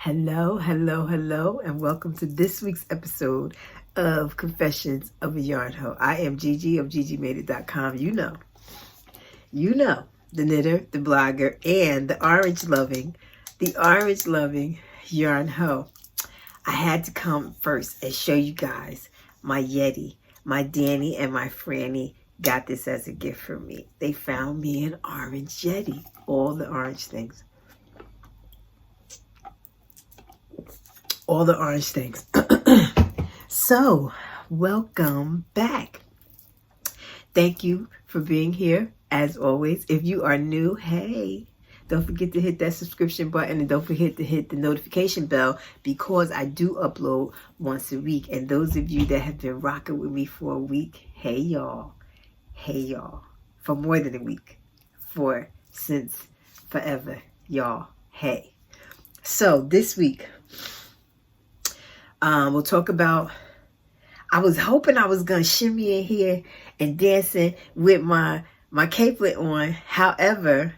Hello, hello, hello, and welcome to this week's episode of Confessions of a Yarn Hoe. I am Gigi of GGmadeit.com. You know, the knitter, the blogger, and the orange loving yarn hoe. I had to come first and show you guys my Yeti. My Danny and my Franny got this as a gift from me. They found me an orange Yeti. All the orange things. All the orange things. So, welcome back. Thank you for being here, as always. If you are new, hey, don't forget to hit that subscription button and don't forget to hit the notification bell because I do upload once a week. And those of you that have been rocking with me for a week, hey y'all, for more than a week, since forever, y'all, hey. So this week, we'll talk about, I was hoping I was going to shimmy in here and dancing with my capelet on. However,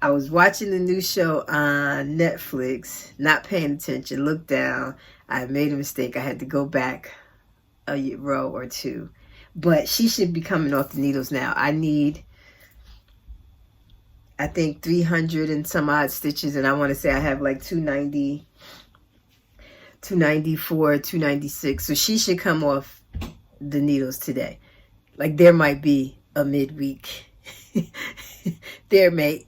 I was watching the new show on Netflix, not paying attention, looked down. I made a mistake. I had to go back a row or two. But she should be coming off the needles now. I need, I think, 300 and some odd stitches. And I want to say I have like 290. 294, 296. So she should come off the needles today. Like there might be a midweek. There may.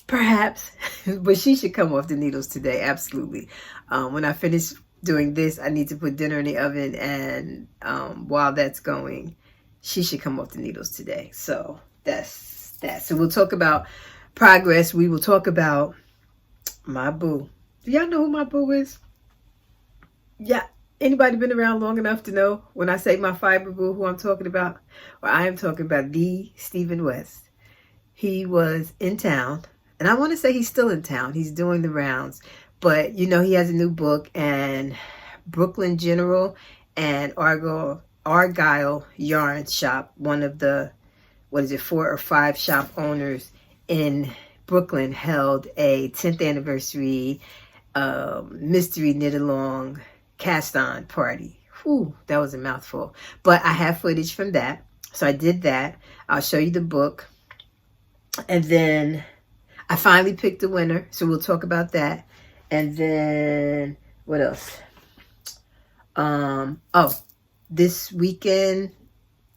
Perhaps. But she should come off the needles today. Absolutely. When I finish doing this, I need to put dinner in the oven. And while that's going, she should come off the needles today. So that's that. So we'll talk about progress. We will talk about my boo. Do y'all know who my boo is? Yeah, anybody been around long enough to know when I say my fiber boo who I'm talking about? Well, I am talking about the Stephen West. He was in town, and I want to say he's still in town. He's doing the rounds, but you know he has a new book, and Brooklyn General and Argyle Yarn Shop, one of the 4 or 5 shop owners in Brooklyn, held a 10th anniversary mystery knit along cast on party. Whew, that was a mouthful. But I have footage from that. So I did that. I'll show you the book. And then I finally picked a winner. So we'll talk about that. And then what else? This weekend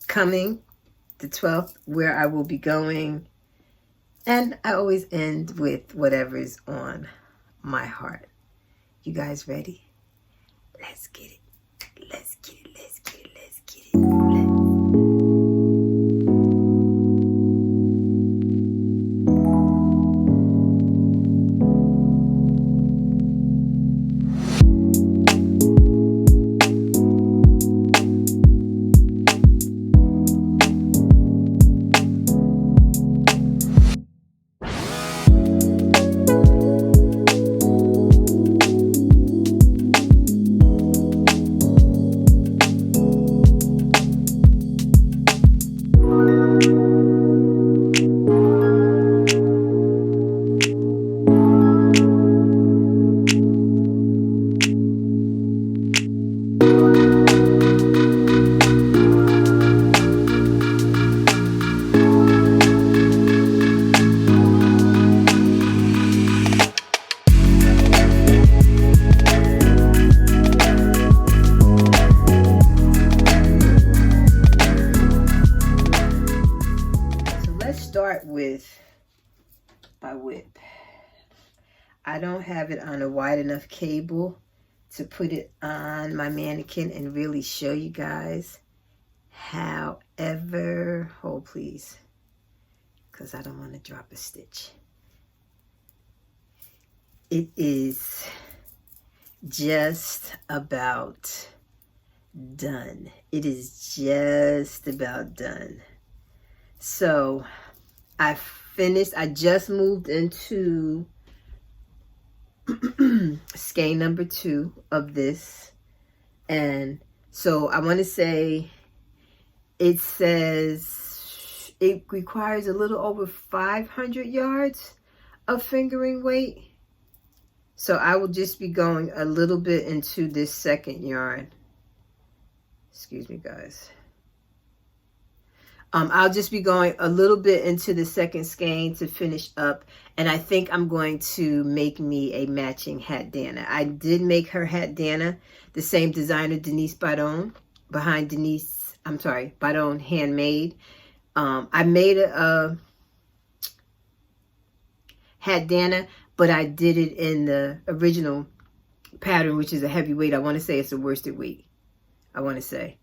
coming, the 12th, where I will be going. And I always end with whatever's on my heart. You guys ready? Let's get it. Let's get it. Let's get it. Let's get it. I don't have it on a wide enough cable to put it on my mannequin and really show you guys. However, hold please, because I don't want to drop a stitch. It is just about done. It is just about done. So I finished, I just moved into skein number 2 of this, and so I want to say it says it requires a little over 500 yards of fingering weight, So I will just be going a little bit into this second yarn. Excuse me, guys. I'll just be going a little bit into the second skein to finish up. And I think I'm going to make me a matching hat Dana. I did make her hat Dana, the same designer, Denise Bayron, behind Denise, I'm sorry, Bayron Handmade. I made a hat Dana, but I did it in the original pattern, which is a heavyweight. I want to say it's a worsted weight. I want to say.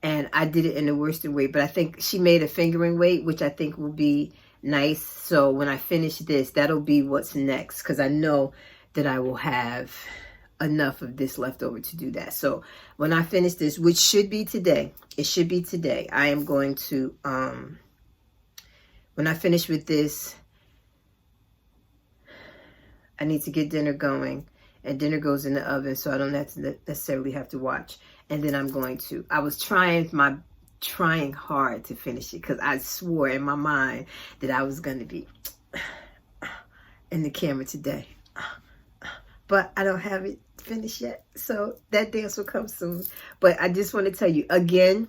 And I did it in the worsted weight, but I think she made a fingering weight, which I think will be nice. So when I finish this, that'll be what's next, because I know that I will have enough of this left over to do that. So when I finish this, which should be today, it should be today, I am going to, when I finish with this, I need to get dinner going, and dinner goes in the oven, so I don't have to necessarily have to watch. And then I'm going to, I was trying hard to finish it, because I swore in my mind that I was going to be in the camera today. But I don't have it finished yet, so that dance will come soon. But I just want to tell you, again,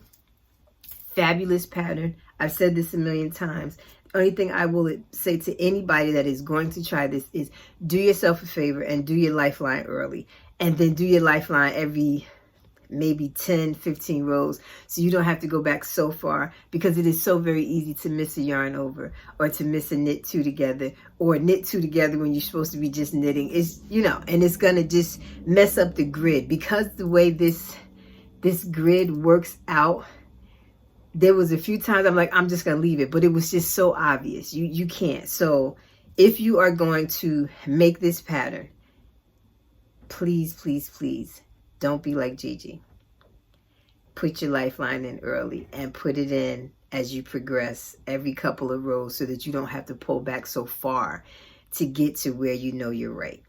fabulous pattern. I've said this a million times. The only thing I will say to anybody that is going to try this is do yourself a favor and do your lifeline early. And then do your lifeline every maybe 10, 15 rows, so you don't have to go back so far, because it is so very easy to miss a yarn over, or to miss a knit two together, or knit two together when you're supposed to be just knitting. It's, you know, and it's gonna just mess up the grid, because the way this grid works out, there was a few times I'm like, I'm just gonna leave it, but it was just so obvious. You can't. So if you are going to make this pattern, please, please, please, don't be like Gigi. Put your lifeline in early and put it in as you progress every couple of rows, so that you don't have to pull back so far to get to where you know you're right.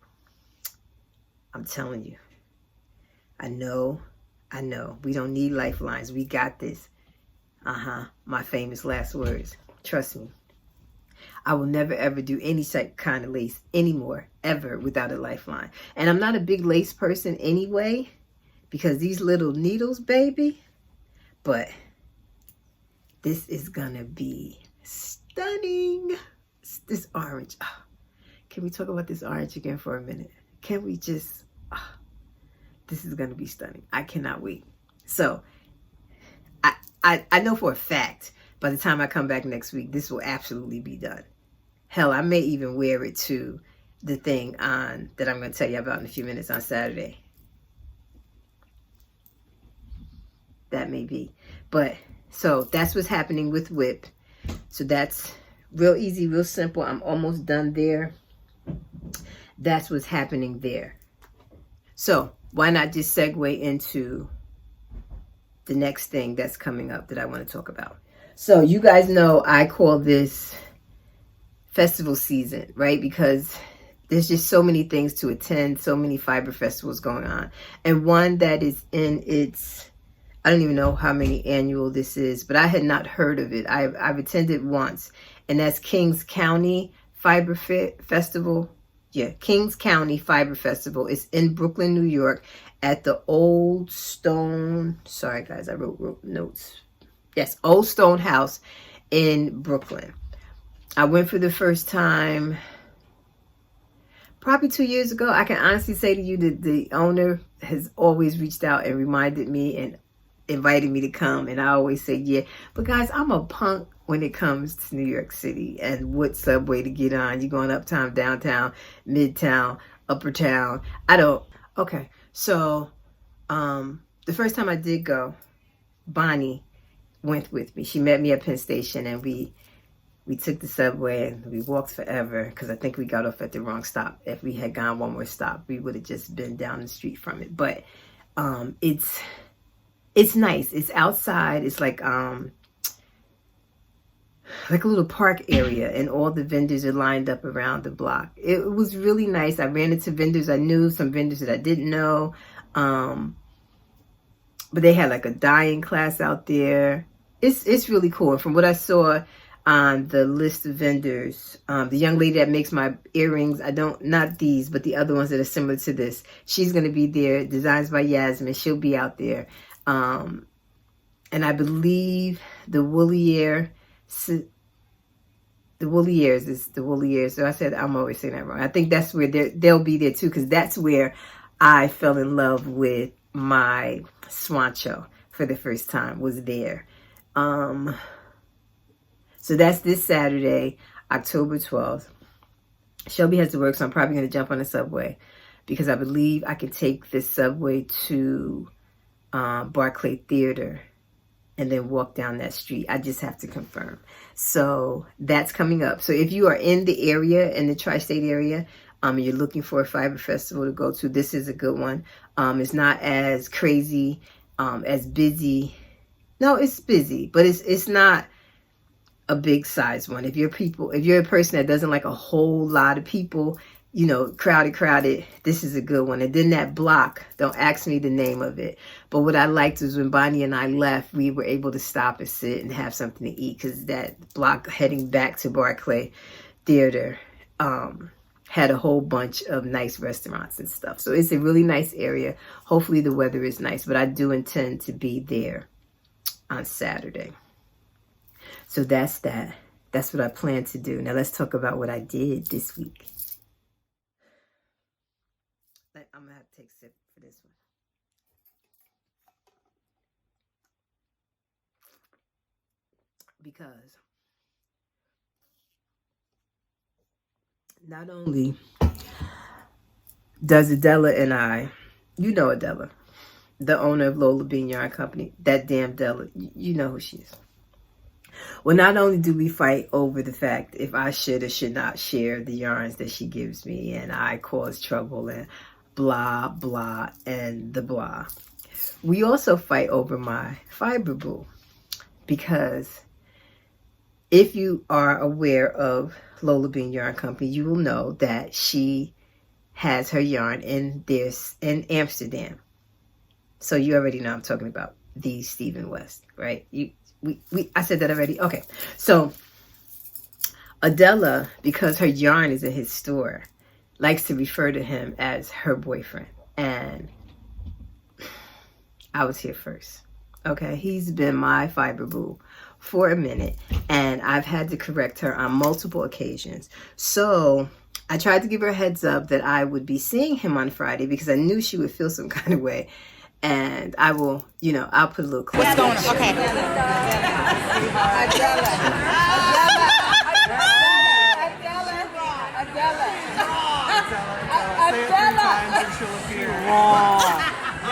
I'm telling you. I know. We don't need lifelines. We got this. My famous last words. Trust me. I will never ever do any kind of lace anymore, ever, without a lifeline. And I'm not a big lace person anyway, because these little needles, baby. But this is gonna be stunning. This orange. Oh, can we talk about this orange again for a minute? Can we just, this is gonna be stunning. I cannot wait. So I know for a fact, by the time I come back next week, this will absolutely be done. Hell, I may even wear it to the thing on that I'm going to tell you about in a few minutes on Saturday. That may be. But, so that's what's happening with WIP. So that's real easy, real simple. I'm almost done there. That's what's happening there. So, why not just segue into the next thing that's coming up that I want to talk about. So you guys know I call this festival season, right? Because there's just so many things to attend, so many fiber festivals going on. And one that is in its, I don't even know how many annual this is, but I had not heard of it. I've attended once, and that's Kings County Fiber Festival. Yeah, Kings County Fiber Festival. It's in Brooklyn, New York, at the Old Stone, sorry guys, I wrote notes. Yes, Old Stone House in Brooklyn. I went for the first time probably 2 years ago. I can honestly say to you that the owner has always reached out and reminded me and invited me to come, and I always say yeah. But guys, I'm a punk when it comes to New York City and what subway to get on. You're going uptown, downtown, midtown, upper town. Okay. So, the first time I did go, Bonnie went with me. She met me at Penn Station, and we took the subway, and we walked forever, because I think we got off at the wrong stop. If we had gone one more stop, we would have just been down the street from it. But, it's nice. It's outside. It's like a little park area, and all the vendors are lined up around the block. It was really nice. I ran into vendors I knew, some vendors that I didn't know. But they had like a dyeing class out there. It's really cool. And from what I saw, on the list of vendors. The young lady that makes my earrings, not these, but the other ones that are similar to this, she's going to be there. Designs by Yasmin. She'll be out there. And I believe the Wooliers is the Wooliers. So I said, I'm always saying that wrong. I think that's where they'll be there too, because that's where I fell in love with my Swancho for the first time, was there. So that's this Saturday, October 12th. Shelby has to work, so I'm probably going to jump on the subway, because I believe I can take this subway to Barclay Theater and then walk down that street. I just have to confirm. So that's coming up. So if you are in the area, in the tri-state area, and you're looking for a fiber festival to go to, this is a good one. It's not as crazy, as busy. No, it's busy, but it's not a big size one. If you're a person that doesn't like a whole lot of people, you know, crowded, this is a good one. And then that block, don't ask me the name of it, but what I liked was when Bonnie and I left, we were able to stop and sit and have something to eat, because that block heading back to Barclay Theater had a whole bunch of nice restaurants and stuff. So it's a really nice area. Hopefully the weather is nice, but I do intend to be there on Saturday. So that's that. That's what I plan to do. Now let's talk about what I did this week. I'm going to have to take a sip for this one. Because not only does Adela and I, you know Adela, the owner of Lola Bean Yarn Company, that damn Della, you know who she is. Well, not only do we fight over the fact if I should or should not share the yarns that she gives me, and I cause trouble and blah, blah, and the blah. We also fight over my fiber boo, because if you are aware of Lola Bean Yarn Company, you will know that she has her yarn in Amsterdam. So you already know I'm talking about the Stephen West, right? I said that already. Okay. So Adela, because her yarn is in his store, likes to refer to him as her boyfriend. And I was here first. Okay. He's been my fiber boo for a minute, and I've had to correct her on multiple occasions. So I tried to give her a heads up that I would be seeing him on Friday, because I knew she would feel some kind of way. And I will, you know, I'll put a little clip. What's going on? Okay.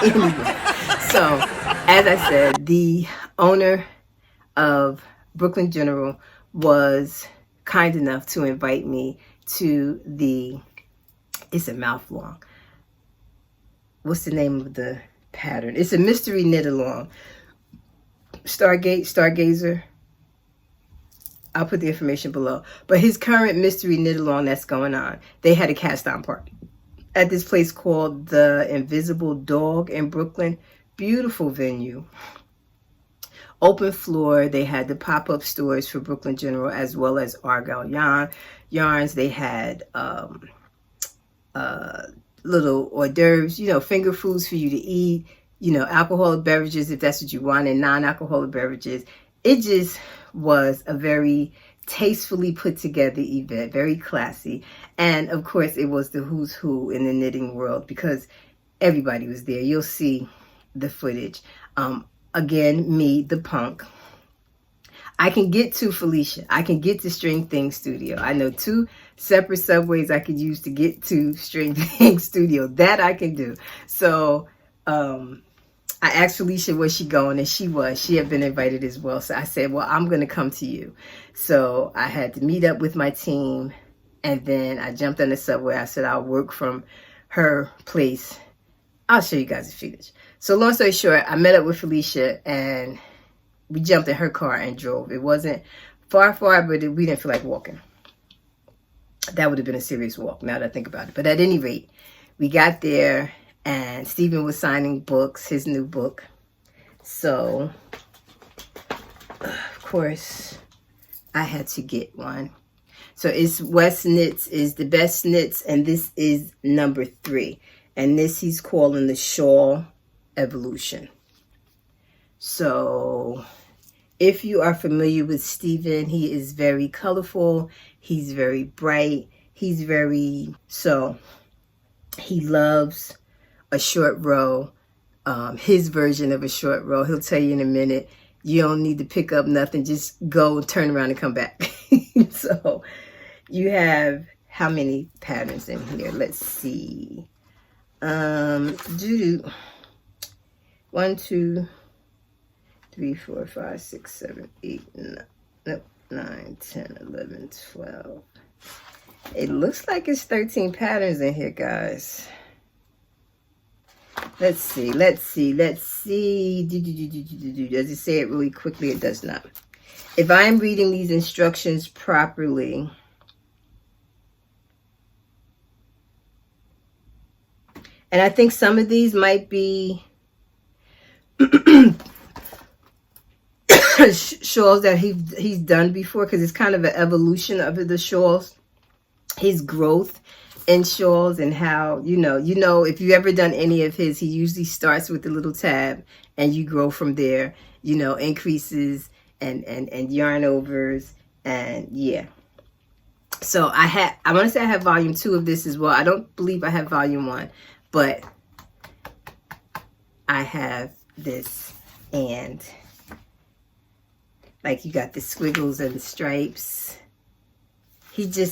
Anyway, so as I said, the owner of Brooklyn General was kind enough to invite me to it's a mouth long. What's the name of the pattern? It's a mystery knit along. Stargazer. I'll put the information below. But his current mystery knit along that's going on, they had a cast on party at this place called the Invisible Dog in Brooklyn. Beautiful venue. Open floor. They had the pop-up stores for Brooklyn General as well as Argyle yarns. They had little hors d'oeuvres, you know, finger foods for you to eat, you know, alcoholic beverages if that's what you want, and non-alcoholic beverages. It just was a very tastefully put together event, very classy. And of course it was the who's who in the knitting world, because everybody was there. You'll see the footage. Again, me, the punk. I can get to Felicia. I can get to String Thing Studio. I know 2 separate subways I could use to get to String Thing Studio. That I can do. So I asked Felicia, was she going? And she was. She had been invited as well. So I said, well, I'm going to come to you. So I had to meet up with my team. And then I jumped on the subway. I said, I'll work from her place. I'll show you guys the footage. So long story short, I met up with Felicia and we jumped in her car and drove. It wasn't far, but we didn't feel like walking. That would have been a serious walk now that I think about it. But at any rate, we got there and Stephen was signing books, his new book. So, of course, I had to get one. So it's Westknits is the best knits, and this is number 3. And this he's calling the SHAWL Evolution. So if you are familiar with Steven, he is very colorful. He's very bright. He's very, so he loves a short row, his version of a short row. He'll tell you in a minute, you don't need to pick up nothing. Just go, turn around, and come back. So you have how many patterns in here? Let's see. 1, 2, 3, 4, 5, 6, 7, 8, 9, 10, 11, 12. It looks like it's 13 patterns in here, guys. Let's see. Does it say it really quickly? It does not. If I'm reading these instructions properly, and I think some of these might be shawls that he's done before, because it's kind of an evolution of the shawls. His growth in shawls, and how, you know, if you've ever done any of his, he usually starts with a little tab and you grow from there, you know, increases and yarn overs, and yeah. So I want to say I have volume 2 of this as well. I don't believe I have volume 1, but I have this, and like you got the squiggles and the stripes.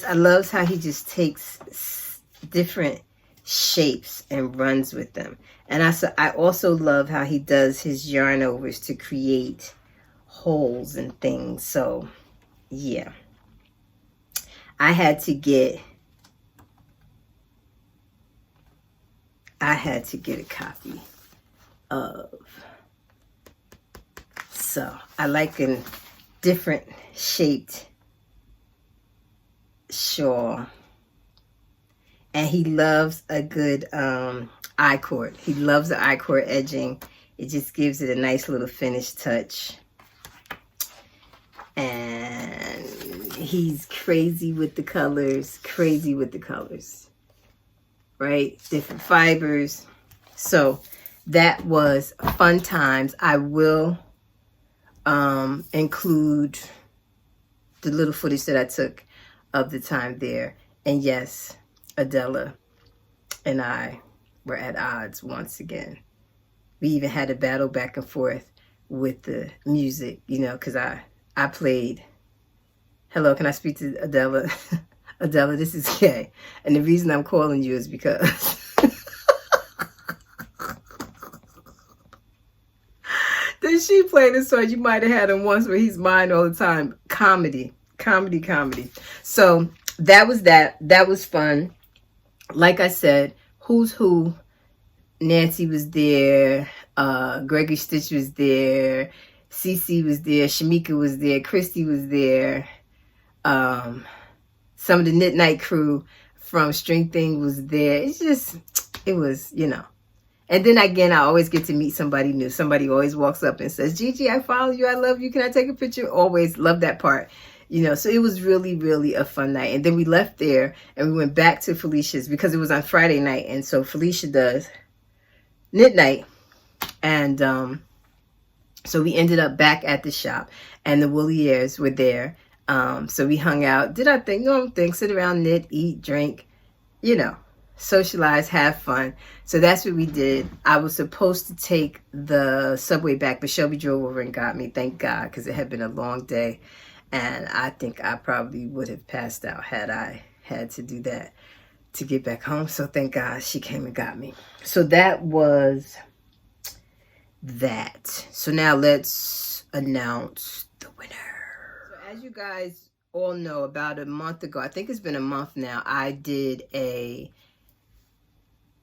I love how he just takes different shapes and runs with them. And I also love how he does his yarn overs to create holes and things. So yeah, I had to get a copy of. So I like a different shaped shawl, and he loves a good I-cord. He loves the I-cord edging. It just gives it a nice little finished touch. And he's crazy with the colors, right? Different fibers. So that was fun times. I will include the little footage that I took of the time there. And yes, Adela and I were at odds once again. We even had a battle back and forth with the music, you know, because I played, hello, can I speak to Adela? Adela, this is Kay. And the reason I'm calling you is because then she played a song. You might have had him once where he's mine all the time. Comedy. So that was that. That was fun. Like I said, who's who. Nancy was there. Gregory Stitch was there. Cece was there. Shamika was there. Christy was there. Some of the Knit Night crew from String Thing was there. It was, you know. And then again, I always get to meet somebody new. Somebody always walks up and says, Gigi, I follow you. I love you. Can I take a picture? Always love that part. You know, so it was really, really a fun night. And then we left there and we went back to Felicia's because it was on Friday night. And so Felicia does Knit Night. And so we ended up back at the shop and the Wooliers were there. So we hung out, did our thing, normal thing, sit around, knit, eat, drink, you know, socialize, have fun. So that's what we did. I was supposed to take the subway back, but Shelby drove over and got me, thank God, because it had been a long day. And I think I probably would have passed out had I had to do that to get back home. So thank God she came and got me. So that was that. So now let's announce the winner. So as you guys all know, about a month ago, I think it's been a month now, I did a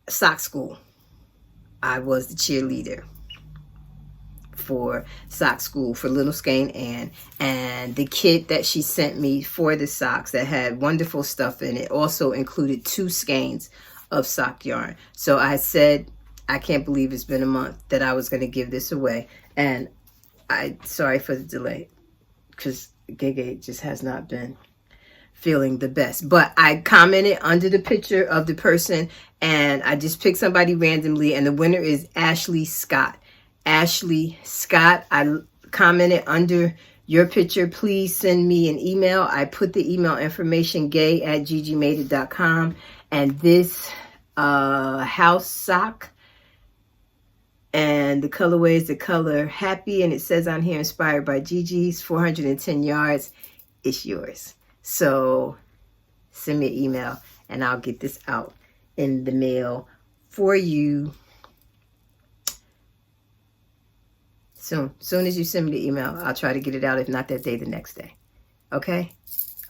sock school. I was the cheerleader for sock school for Little Skane Ann, and the kit that she sent me for the socks that had wonderful stuff in it also included 2 skeins of sock yarn. So I said, I can't believe it's been a month, that I was going to give this away. And sorry for the delay, because GGmadeit just has not been feeling the best. But I commented under the picture of the person, and I just picked somebody randomly, and the winner is Ashley Scott. Ashley Scott, I commented under your picture. Please send me an email. I put the email information, gay@ggmadeit.com. And this house sock, and the colorway is the color Happy, and it says on here, inspired by Gigi's, 410 yards. It's yours. So send me an email, and I'll get this out in the mail for you soon. Soon as you send me the email, I'll try to get it out. If not that day, the next day. Okay?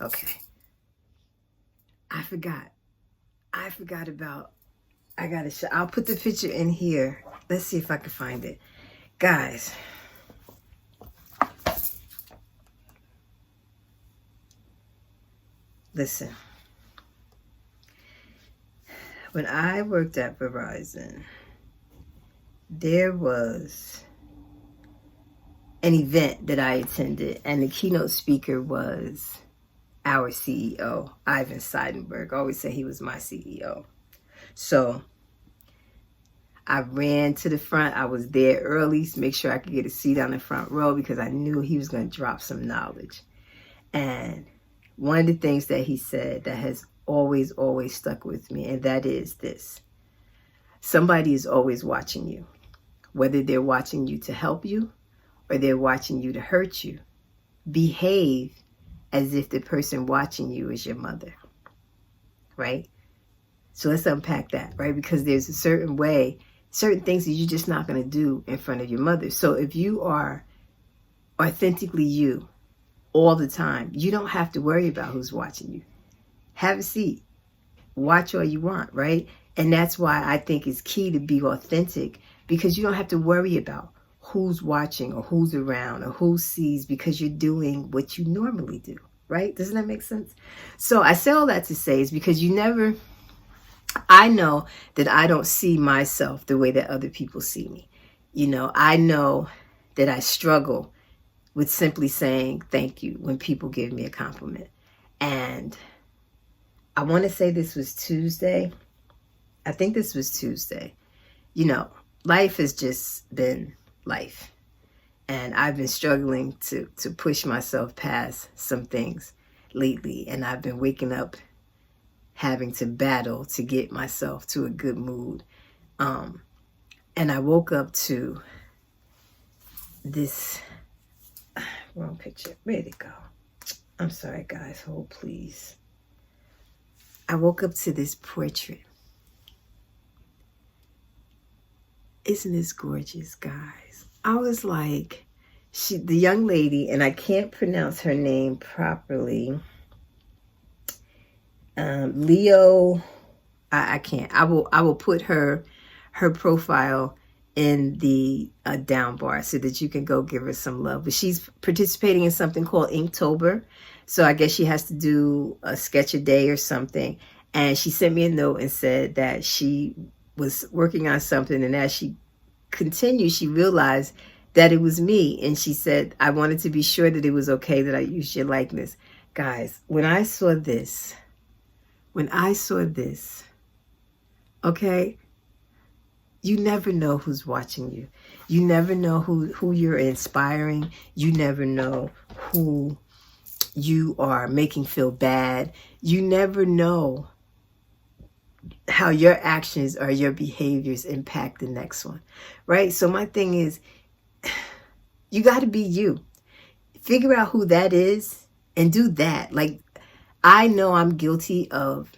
Okay. I forgot about, I'll put the picture in here. Let's see if I can find it. Guys, listen. When I worked at Verizon, there was an event that I attended, and the keynote speaker was our CEO, Ivan Seidenberg. I always say he was my CEO. So I ran to the front. I was there early to make sure I could get a seat on the front row because I knew he was going to drop some knowledge. And one of the things that he said that has always stuck with me, and that is this: somebody is always watching you, whether they're watching you to help you or they're watching you to hurt you. Behave as if the person watching you is your mother, right? So let's unpack that, right? Because there's a certain way, certain things that you're just not going to do in front of your mother. So if you are authentically you all the time, you don't have to worry about who's watching you. Have a seat. Watch all you want, right? And that's why I think it's key to be authentic, because you don't have to worry about who's watching or who's around or who sees, because you're doing what you normally do, right? Doesn't that make sense? So I say all that to say is because I know that I don't see myself the way that other people see me. You know, I know that I struggle with simply saying thank you when people give me a compliment. And I want to say this was Tuesday. I think this was Tuesday. You know, life has just been life. And I've been struggling to push myself past some things lately. And I've been waking up having to battle to get myself to a good mood. And I woke up to this, wrong picture. Where'd it go? I'm sorry, guys. Hold, please. I woke up to this portrait. Isn't this gorgeous, guys? I was like, the young lady, and I can't pronounce her name properly. Leo, I can't. I will put her profile in the down bar so that you can go give her some love. But she's participating in something called Inktober. So I guess she has to do a sketch a day or something. And she sent me a note and said that she was working on something, and as she continued, she realized that it was me. And she said, I wanted to be sure that it was okay that I used your likeness. Guys, when I saw this, okay, you never know who's watching you. You never know who you're inspiring. You never know who you are making feel bad. You never know how your actions or your behaviors impact the next one, right? So my thing is, you got to be you. Figure out who that is and do that. Like, I know I'm guilty of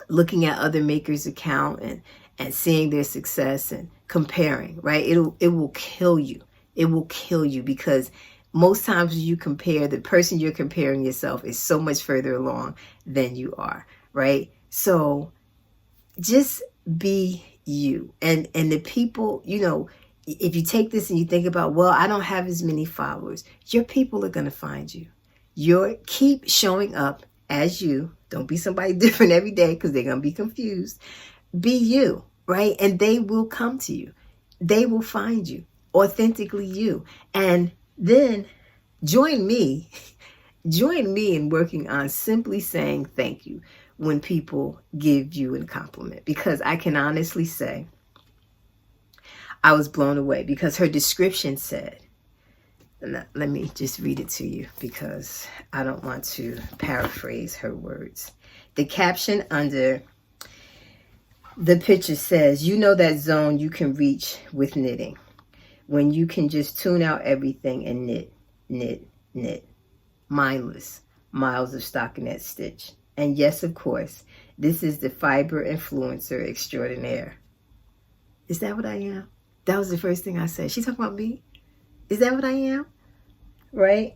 looking at other makers' account and seeing their success and comparing, right? It will kill you. It will kill you, because most times when you compare, the person you're comparing yourself is so much further along than you are, right? So just be you. And the people, you know, if you take this and you think about, well, I don't have as many followers, your people are going to find you. Keep showing up as you. Don't be somebody different every day, because they're going to be confused. Be you, right? And they will come to you. They will find you, authentically you. And then Join me. Join me in working on simply saying thank you when people give you a compliment. Because I can honestly say I was blown away because her description said, let me just read it to you because I don't want to paraphrase her words. The caption under the picture says, you know that zone you can reach with knitting when you can just tune out everything and knit, knit, knit. Mindless, miles of stockinette stitch. And yes, of course, this is the fiber influencer extraordinaire. Is that what I am? That was the first thing I said. She talking about me? Is that what I am? Right?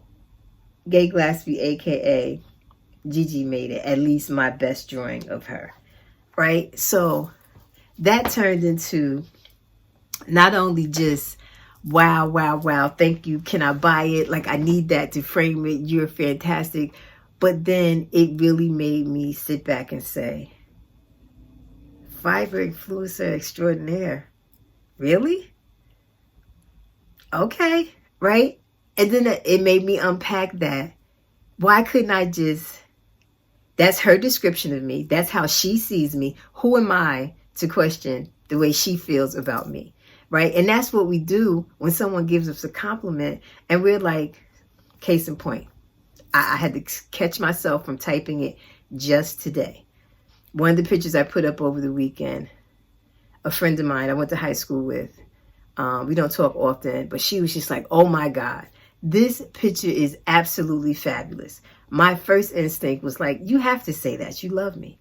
Gay Glassby, aka GGmadeit, at least my best drawing of her. Right? So that turned into not only just wow, wow, wow, thank you, can I buy it? Like, I need that to frame it. You're fantastic. But then it really made me sit back and say, fiber influencer extraordinaire. Really? Okay, right? And then it made me unpack that. Why couldn't I just, that's her description of me. That's how she sees me. Who am I to question the way she feels about me? Right? And that's what we do when someone gives us a compliment and we're like, case in point. I had to catch myself from typing it just today. One of the pictures I put up over the weekend, a friend of mine I went to high school with, we don't talk often, but she was just like, oh my God, this picture is absolutely fabulous. My first instinct was like, you have to say that. You love me.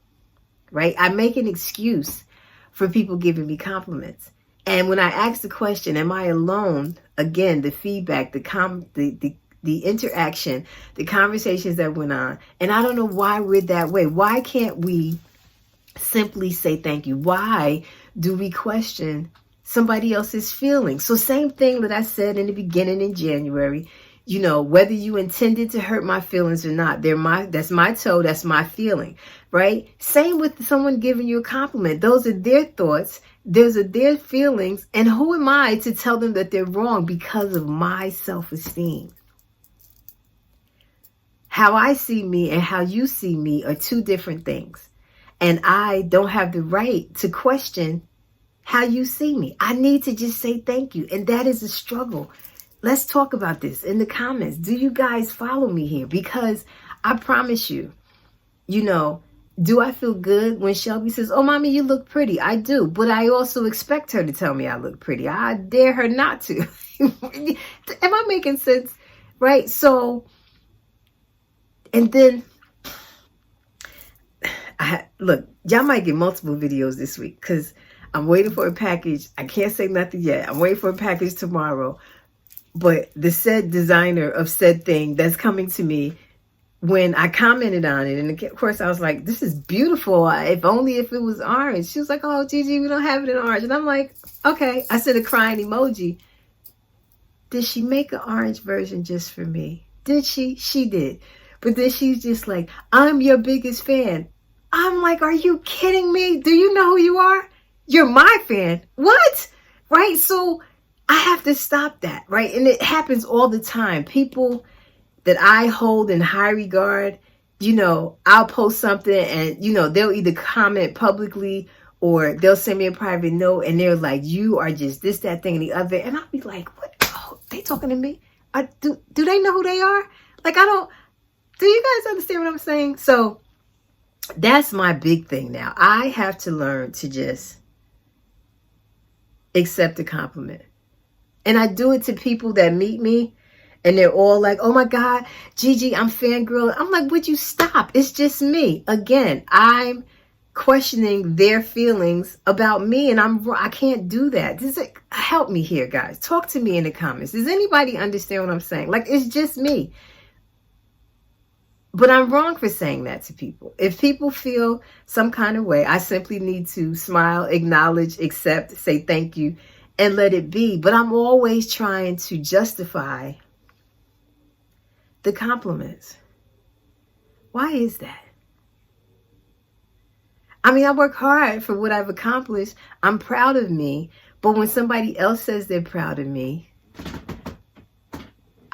Right? I make an excuse for people giving me compliments. And when I asked the question, am I alone? Again, the feedback, the interaction, the conversations that went on. And I don't know why we're that way. Why can't we simply say thank you? Why do we question somebody else's feelings? So same thing that I said in the beginning in January, you know, whether you intended to hurt my feelings or not, that's my toe, that's my feeling, right? Same with someone giving you a compliment. Those are their thoughts. Those are their feelings. And who am I to tell them that they're wrong because of my self-esteem? How I see me and how you see me are two different things. And I don't have the right to question how you see me. I need to just say thank you. And that is a struggle. Let's talk about this in the comments. Do you guys follow me here? Because I promise you, you know, do I feel good when Shelby says, oh, mommy, you look pretty? I do. But I also expect her to tell me I look pretty. I dare her not to. Am I making sense? Right? So, and then, look, y'all might get multiple videos this week because I'm waiting for a package. I can't say nothing yet. I'm waiting for a package tomorrow. But the said designer of said thing that's coming to me, when I commented on it, and of course I was like, this is beautiful. If only if it was orange. She was like, oh, Gigi, we don't have it in orange. And I'm like, okay. I said a crying emoji. Did she make an orange version just for me? Did she? She did. But then she's just like, I'm your biggest fan. I'm like, are you kidding me? Do you know who you are? You're my fan. What? Right? So I have to stop that, right? And it happens all the time. People that I hold in high regard, you know, I'll post something and, you know, they'll either comment publicly or they'll send me a private note and they're like, you are just this, that, thing, and the other. And I'll be like, what? Oh, they talking to me? Do they know who they are? Like, do you guys understand what I'm saying? So that's my big thing now. I have to learn to just accept a compliment. And I do it to people that meet me and they're all like, oh my God, Gigi, I'm fangirl. I'm like, would you stop? It's just me. Again, I'm questioning their feelings about me and I can't do that. This is like, help me here, guys. Talk to me in the comments. Does anybody understand what I'm saying? Like, it's just me. But I'm wrong for saying that to people. If people feel some kind of way, I simply need to smile, acknowledge, accept, say thank you, and let it be. But I'm always trying to justify the compliments. Why is that? I mean, I work hard for what I've accomplished. I'm proud of me. But when somebody else says they're proud of me,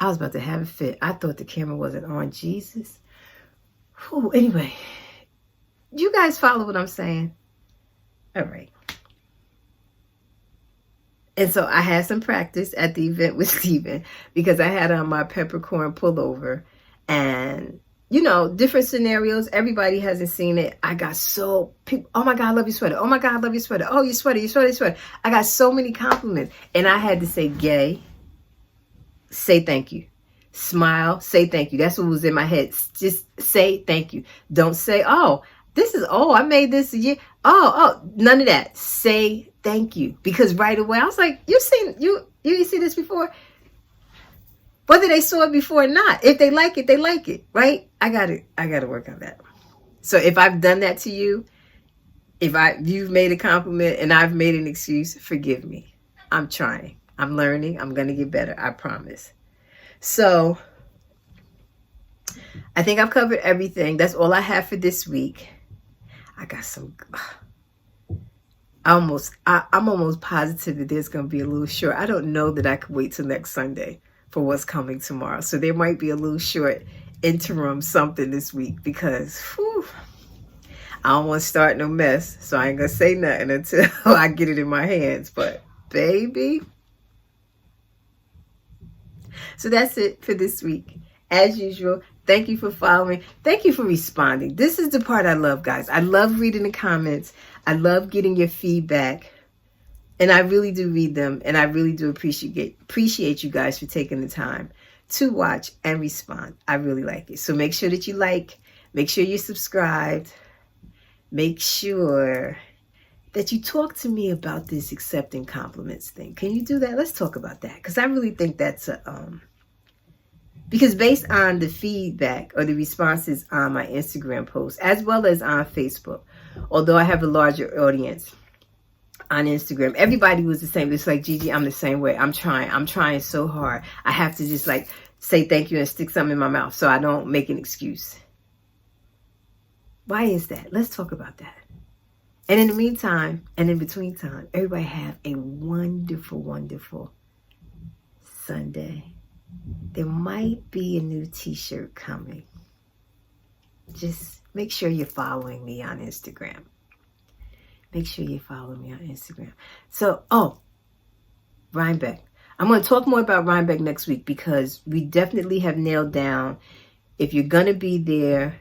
I was about to have a fit. I thought the camera wasn't on. Jesus. Whew, anyway, you guys follow what I'm saying? All right. And so I had some practice at the event with Steven because I had on my peppercorn pullover and, you know, different scenarios. Everybody hasn't seen it. I got so, people, oh my God, I love your sweater. Oh my God, I love your sweater. Oh, your sweater, your sweater, your sweater. I got so many compliments. And I had to say, gay, say thank you. Smile, say thank you. That's what was in my head. Just say thank you. Don't say, oh, this is, oh, I made this a year. Oh, none of that. Say thank you. Because right away, I was like, you see this before? Whether they saw it before or not. If they like it, they like it, right? I got to work on that. So if I've done that to you, you've made a compliment and I've made an excuse, forgive me. I'm trying. I'm learning. I'm going to get better. I promise. So I think I've covered everything. That's all I have for this week. I got some, I'm almost positive that there's going to be a little short. I don't know that I could wait till next Sunday for what's coming tomorrow. So there might be a little short interim something this week because whew, I don't want to start no mess. So I ain't going to say nothing until I get it in my hands. But baby. So that's it for this week. As usual, thank you for following. Thank you for responding. This is the part I love, guys. I love reading the comments. I love getting your feedback. And I really do read them. And I really do appreciate you guys for taking the time to watch and respond. I really like it. So make sure that you like. Make sure you're subscribed. Make sure that you talk to me about this accepting compliments thing. Can you do that? Let's talk about that. Because I really think that's a... Because based on the feedback or the responses on my Instagram posts, as well as on Facebook, although I have a larger audience on Instagram, everybody was the same. It's like, Gigi, I'm the same way. I'm trying so hard. I have to just like say thank you and stick something in my mouth so I don't make an excuse. Why is that? Let's talk about that. And in the meantime, and in between time, everybody have a wonderful, wonderful Sunday. There might be a new t-shirt coming. Just make sure you're following me on Instagram. Make sure you follow me on Instagram. So, Rhinebeck. I'm going to talk more about Rhinebeck next week because we definitely have nailed down, if you're going to be there,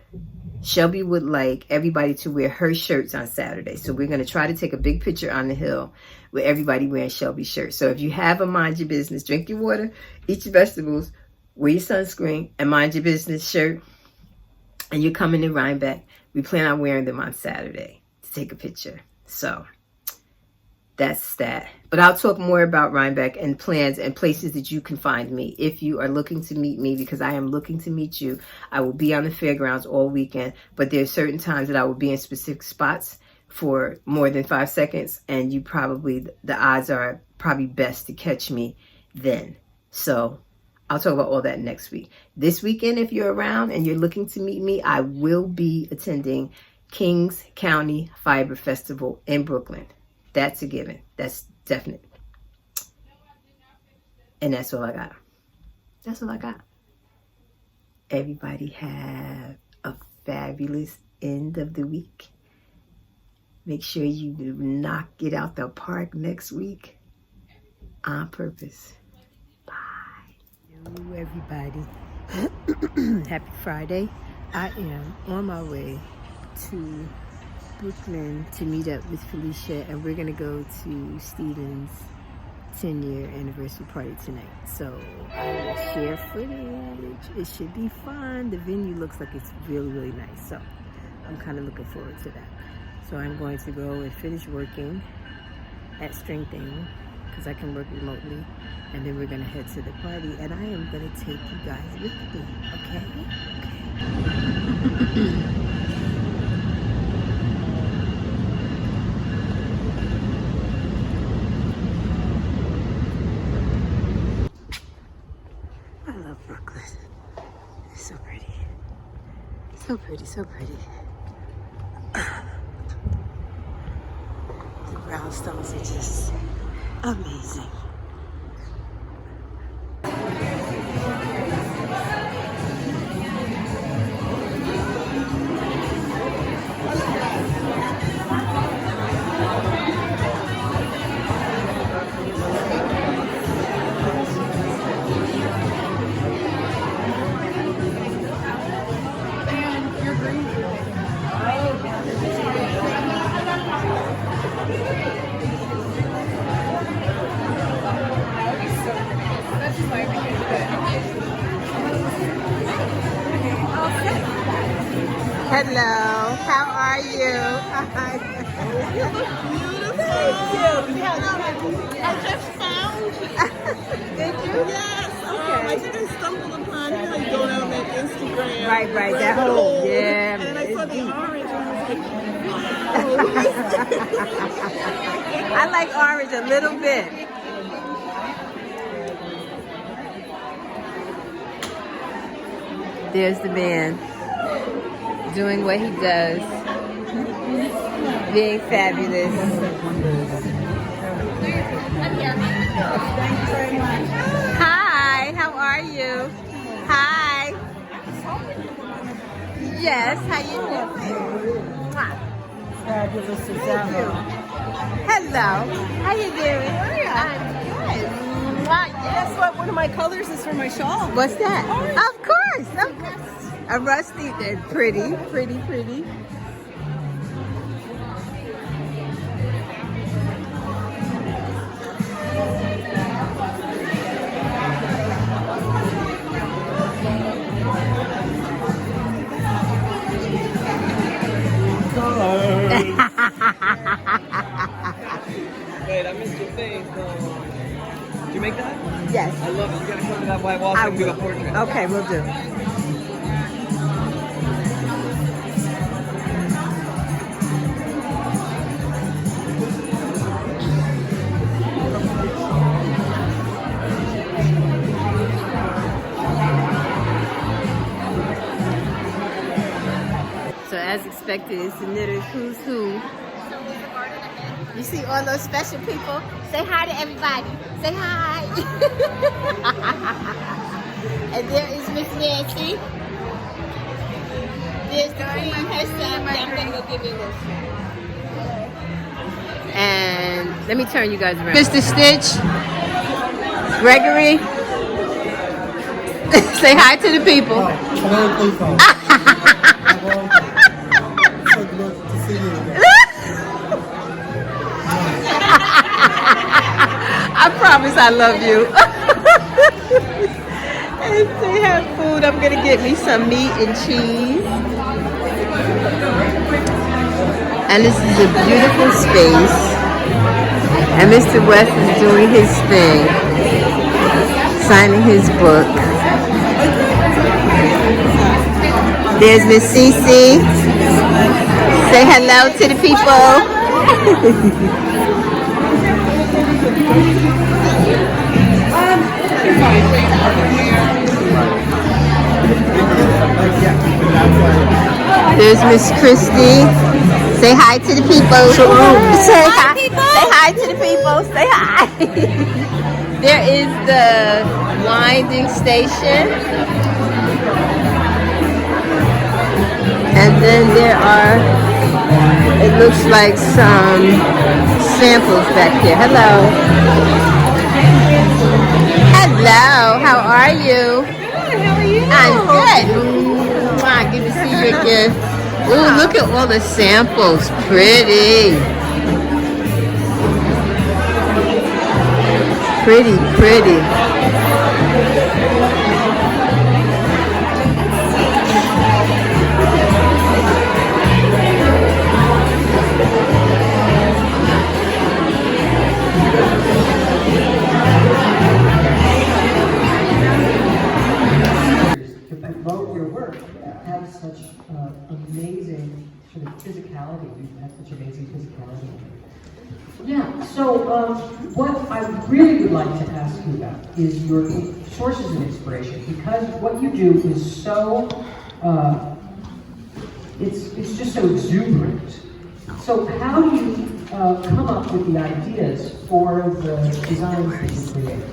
Shelby would like everybody to wear her shirts on Saturday. So we're going to try to take a big picture on the hill with everybody wearing Shelby shirts. So if you have a mind your business, drink your water, eat your vegetables, wear your sunscreen, and mind your business shirt, and you're coming to Rhinebeck, we plan on wearing them on Saturday to take a picture. So that's that. But I'll talk more about Rhinebeck and plans and places that you can find me. If you are looking to meet me, because I am looking to meet you, I will be on the fairgrounds all weekend. But there are certain times that I will be in specific spots for more than 5 seconds. And you probably, the odds are probably best to catch me then. So I'll talk about all that next week. This weekend, if you're around and you're looking to meet me, I will be attending Kings County Fiber Festival in Brooklyn. That's a given. That's definite. And that's all I got. That's all I got. Everybody have a fabulous end of the week. Make sure you knock it out the park next week on purpose. Bye. Hello, everybody. Happy Friday. I am on my way to Brooklyn to meet up with Felicia, and we're gonna go to Steven's 10-year anniversary party tonight. So I will share footage. It should be fun. The venue looks like it's really, really nice. So I'm kind of looking forward to that. So I'm going to go and finish working at Strength Aim because I can work remotely, and then we're gonna head to the party, and I am gonna take you guys with me. Okay. So pretty, so pretty. The brownstones are just amazing. Hello, how are you? I just found you. Did you? Yes. Okay. I think I stumbled upon you. Like going on that Instagram. Right, that rabbit whole, hole. yeah. And then I saw the orange and I was like, I like orange a little bit. There's the man doing what he does, being fabulous. Hi, how are you? Hi. Yes, how you doing? Mwah. Fabulous as ever. Hello, how you doing? I'm good. Mwah. Guess what? One of my colors is for my shawl. What's that? Of course, of course. A rusty, they're pretty, pretty, pretty. Wait, I missed your face. Did you make that? Yes. I love it. You gotta come to that white wall I so I can do a will. portrait. Okay, we'll do. So as expected, it's the knitters who's who. You see all those special people? Say hi to everybody. Say hi. And there is Miss Nancy. There's the queen herself. I'm gonna go give you this. And let me turn you guys around. Mr. Stitch, Gregory, say hi to the people. Hello, people. So good to see you again. I promise I love you. And they have food. I'm gonna get me some meat and cheese. And this is a beautiful space. And Mr. West is doing his thing, signing his book. There's Miss Cece. Say hello to the people. There's Miss Christie. Say hi to the people. Say hi. Say hi to the people. Say hi. There is the winding station. And then there are, it looks like some samples back here. Hello. Hello, how are you? Good, how are you? I'm good. Mwah, good to see you again. Ooh, look at all the samples. Pretty. Pretty, pretty. To promote your work have such amazing sort of physicality. You have such amazing physicality. Yeah, so what I really would like to ask you about is your sources of inspiration, because what you do is so, it's just so exuberant. So how do you come up with the ideas for the designs that you create?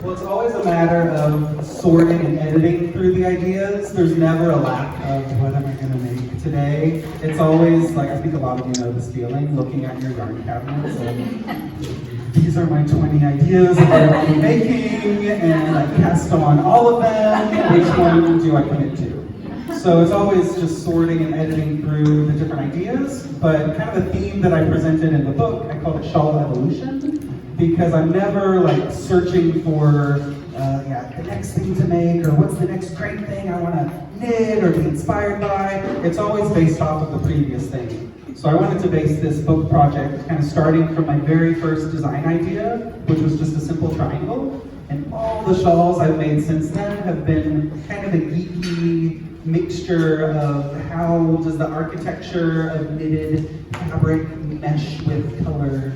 Well, it's always a matter of sorting and editing through the ideas. There's never a lack of what am I going to make today. It's always, like, I think a lot of you know this feeling, looking at your yarn cabinets and these are my 20 ideas of what I'll be making, and I cast on all of them. Which one do I commit to? So it's always just sorting and editing through the different ideas, but kind of a theme that I presented in the book, I called it SHAWL Evolution, because I'm never like searching for the next thing to make, or what's the next great thing I want to knit or be inspired by. It's always based off of the previous thing. So I wanted to base this book project kind of starting from my very first design idea, which was just a simple triangle. And all the shawls I've made since then have been kind of a geeky mixture of how does the architecture of knitted fabric mesh with color,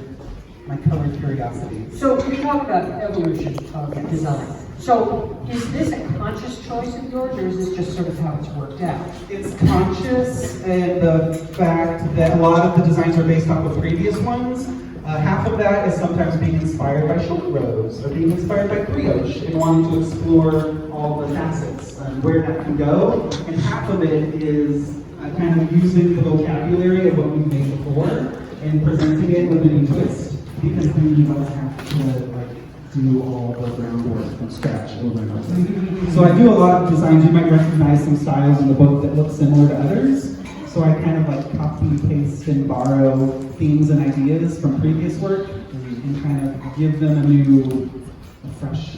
my color curiosity. So you talk about evolution of design. So is this a conscious choice of yours, or is this just sort of how it's worked out? It's conscious, and the fact that a lot of the designs are based off of previous ones. Half of that is sometimes being inspired by short rows, or being inspired by brioche, and wanting to explore all the facets and where that can go. And half of it is kind of using the vocabulary of what we've made before and presenting it with a new twist. Because then you don't have to do all the groundwork from scratch over and over. So I do a lot of designs. You might recognize some styles in the book that look similar to others. So I kind of copy, paste, and borrow themes and ideas from previous work and kind of give them a fresh